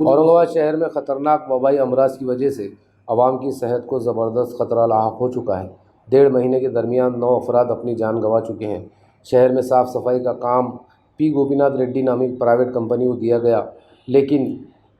औरंगाबाद शहर में ख़तरनाक वबाई अमराज की वजह से आवाम की सेहत को ज़बरदस्त ख़तरा लाहक हो चुका है। 1.5 महीने के दरमियान 9 अफराद अपनी जान गंवा चुके हैं। शहर में साफ़ सफाई का काम पी गोपीनाथ रेड्डी नामी प्राइवेट कंपनी को दिया गया, लेकिन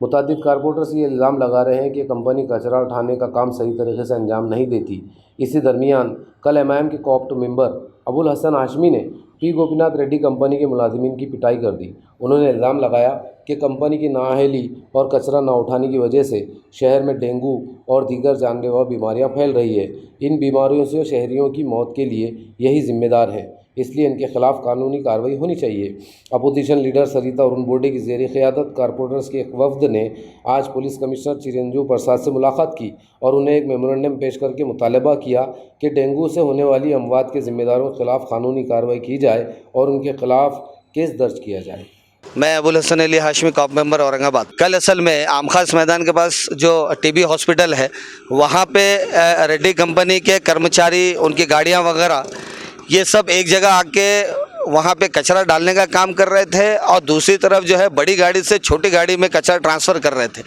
मुतअद्दिद कारपोरेटर्स ये इल्ज़ाम लगा रहे हैं कि कंपनी कचरा उठाने का काम सही तरीके से अंजाम नहीं देती। इसी दरमियान कल एमआईएम के कोऑप्ट मेंबर अबुल हसन हाशमी ने पी गोपीनाथ रेड्डी कंपनी के मुलाजिमीन की पिटाई कर दी। उन्होंने इल्ज़ाम लगाया कि कंपनी की नाअहली और कचरा न उठाने की वजह से शहर में डेंगू और दीगर जानलेवा बीमारियां फैल रही है। इन बीमारियों से शहरियों की मौत के लिए यही जिम्मेदार है, इसलिए इनके खिलाफ कानूनी कार्रवाई होनी चाहिए। अपोजिशन लीडर सरिता अरुण बोर्डे की ज़ेर क़यादत कारपोरेटर्स के एक वफ्द ने आज पुलिस कमिश्नर चिरंजीव प्रसाद से मुलाकात की और उन्हें एक मेमोरेंडम पेश करके मुतालबा किया कि डेंगू से होने वाली अमवात के ज़िम्मेदारों के खिलाफ कानूनी कार्रवाई की जाए और उनके खिलाफ केस दर्ज किया जाए। मैं अबुल हसन अली हाशमी कॉप मेंबर औरंगाबाद। कल असल में आमखास मैदान के पास जो टीबी हॉस्पिटल है वहाँ पे रेड्डी कंपनी के कर्मचारी, उनकी गाड़ियाँ वगैरह ये सब एक जगह आके वहाँ पे कचरा डालने का काम कर रहे थे और दूसरी तरफ जो है बड़ी गाड़ी से छोटी गाड़ी में कचरा ट्रांसफ़र कर रहे थे।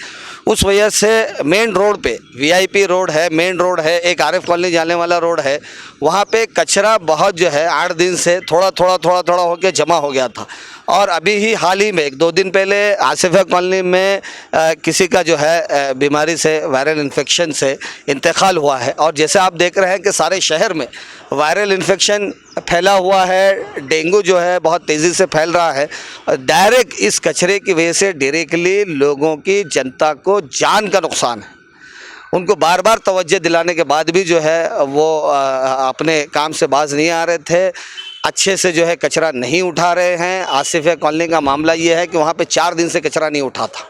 उस वजह से मेन रोड पे वीआईपी रोड है, मेन रोड है, एक आरिफ कॉलोनी जाने वाला रोड है, वहाँ पे कचरा बहुत जो है 8 दिन से थोड़ा थोड़ा होकर जमा हो गया था। और अभी ही हाल ही में 1-2 दिन पहले आसिफा कॉलोनी में किसी का जो है बीमारी से, वायरल इन्फेक्शन से इंतकाल हुआ है। और जैसे आप देख रहे हैं कि सारे शहर में वायरल इन्फेक्शन फैला हुआ है, डेंगू जो है बहुत तेज़ी से फैल रहा है। डायरेक्ट इस कचरे की वजह से डायरेक्टली लोगों की, जनता को जान का नुकसान है। उनको बार बार तवज्जो दिलाने के बाद भी जो है वो अपने काम से बाज नहीं आ रहे थे, अच्छे से जो है कचरा नहीं उठा रहे हैं। आसिफा कॉलोनी का मामला ये है कि वहाँ पे 4 दिन से कचरा नहीं उठा था।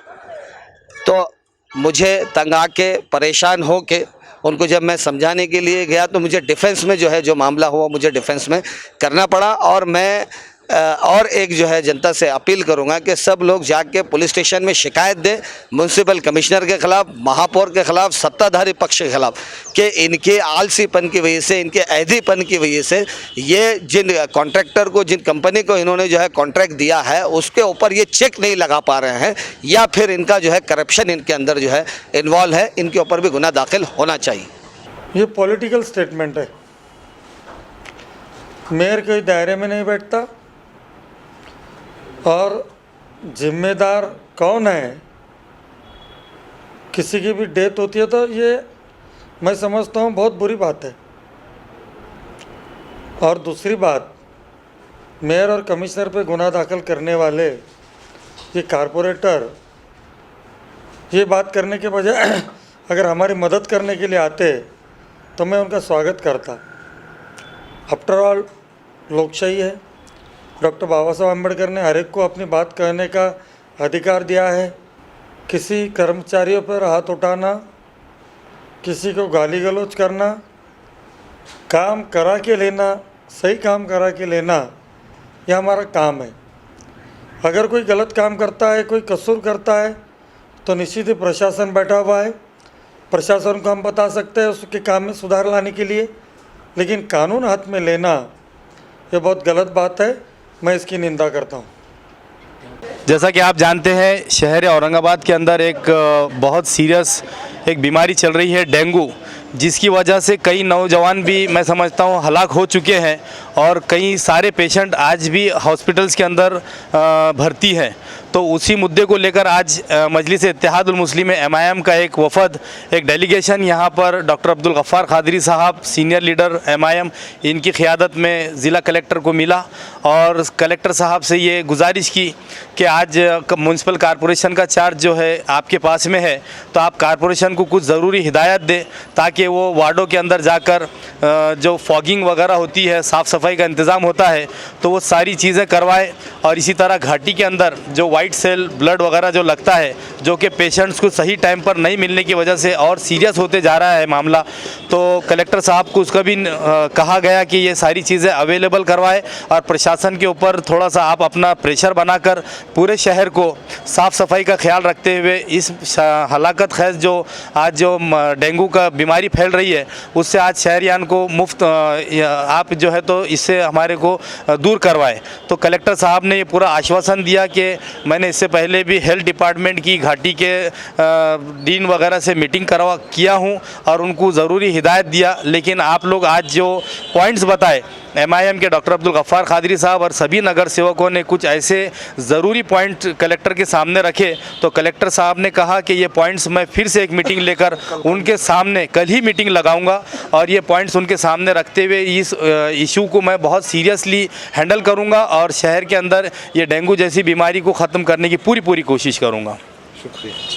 तो मुझे तंग आके, परेशान हो के उनको जब मैं समझाने के लिए गया तो मुझे डिफेंस में जो है जो मामला हुआ मुझे डिफेंस में करना पड़ा। और मैं और एक जो है जनता से अपील करूंगा कि सब लोग जाके पुलिस स्टेशन में शिकायत दें म्यूनसिपल कमिश्नर के ख़िलाफ़, महापौर के ख़िलाफ़, सत्ताधारी पक्ष के ख़िलाफ़ कि इनके आलसीपन की वजह से, इनके अहदीपन की वजह से ये जिन कॉन्ट्रैक्टर को, जिन कंपनी को इन्होंने जो है कॉन्ट्रैक्ट दिया है उसके ऊपर ये चेक नहीं लगा पा रहे हैं, या फिर इनका जो है करप्शन इनके अंदर जो है इन्वॉल्व है, इनके ऊपर भी गुनाह दाखिल होना चाहिए। ये पॉलिटिकल स्टेटमेंट है। मेयर के दायरे में नहीं बैठता और जिम्मेदार कौन है, किसी की भी डेथ होती है तो ये मैं समझता हूँ बहुत बुरी बात है। और दूसरी बात, मेयर और कमिश्नर पे गुनाह दाखिल करने वाले ये कारपोरेटर ये बात करने के बजाय अगर हमारी मदद करने के लिए आते तो मैं उनका स्वागत करता। आफ्टर ऑल लोकशाही है। डॉक्टर बाबा साहब अम्बेडकर ने हर एक को अपनी बात कहने का अधिकार दिया है। किसी कर्मचारियों पर हाथ उठाना, किसी को गाली गलौज करना, काम करा के लेना, सही काम करा के लेना, यह हमारा काम है। अगर कोई गलत काम करता है, कोई कसूर करता है तो निश्चित ही प्रशासन बैठा हुआ है, प्रशासन को हम बता सकते हैं उसके काम में सुधार लाने के लिए। लेकिन कानून हाथ में लेना ये बहुत गलत बात है, मैं इसकी निंदा करता हूँ। जैसा कि आप जानते हैं शहर औरंगाबाद के अंदर एक बहुत सीरियस एक बीमारी चल रही है, डेंगू, जिसकी वजह से कई नौजवान भी मैं समझता हूँ हलाक हो चुके हैं और कई सारे पेशेंट आज भी हॉस्पिटल्स के अंदर भर्ती हैं। तो उसी मुद्दे को लेकर आज मजलिस इत्तेहादुल मुस्लिम एमआईएम का एक वफद, एक डेलीगेशन यहाँ पर डॉक्टर अब्दुल गफ्फार क़ादरी साहब, सीनियर लीडर एमआईएम, इनकी क़ियादत में ज़िला कलेक्टर को मिला और कलेक्टर साहब से ये गुजारिश की कि आज म्यूनसिपल कॉरपोरेशन का चार्ज जो है आपके पास में है, तो आप कॉरपोरेशन को कुछ ज़रूरी हिदायत दें ताकि वो वार्डों के अंदर जाकर जो फॉगिंग वगैरह होती है, साफ़ सफाई का इंतज़ाम होता है, तो वो सारी चीज़ें करवाए। और इसी तरह घाटी के अंदर जो वाइट सेल ब्लड वगैरह जो लगता है, जो कि पेशेंट्स को सही टाइम पर नहीं मिलने की वजह से और सीरियस होते जा रहा है मामला, तो कलेक्टर साहब को उसका भी कहा गया कि ये सारी चीज़ें अवेलेबल करवाए और प्रशासन के ऊपर थोड़ा सा आप अपना प्रेशर बनाकर पूरे शहर को साफ़ सफाई का ख्याल रखते हुए इस हलाकत खैज़ जो आज जो डेंगू का बीमारी फैल रही है उससे आज शहरियान को मुफ्त आप जो है तो इससे हमारे को दूर करवाए। तो कलेक्टर साहब ने ये पूरा आश्वासन दिया कि मैंने इससे पहले भी हेल्थ डिपार्टमेंट की घाटी के डीन वगैरह से मीटिंग किया हूँ और उनको ज़रूरी हिदायत दिया, लेकिन आप लोग आज जो पॉइंट्स बताए MIM के डॉक्टर अब्दुल गफ्फार खादरी साहब और सभी नगर सेवकों ने कुछ ऐसे ज़रूरी पॉइंट कलेक्टर के सामने रखे, तो कलेक्टर साहब ने कहा कि ये पॉइंट्स मैं फिर से एक मीटिंग लेकर उनके सामने कल ही मीटिंग लगाऊंगा और ये पॉइंट्स उनके सामने रखते हुए इस इशू को मैं बहुत सीरियसली हैंडल करूंगा और शहर के अंदर ये डेंगू जैसी बीमारी को ख़त्म करने की पूरी कोशिश करूंगा। शुक्रिया।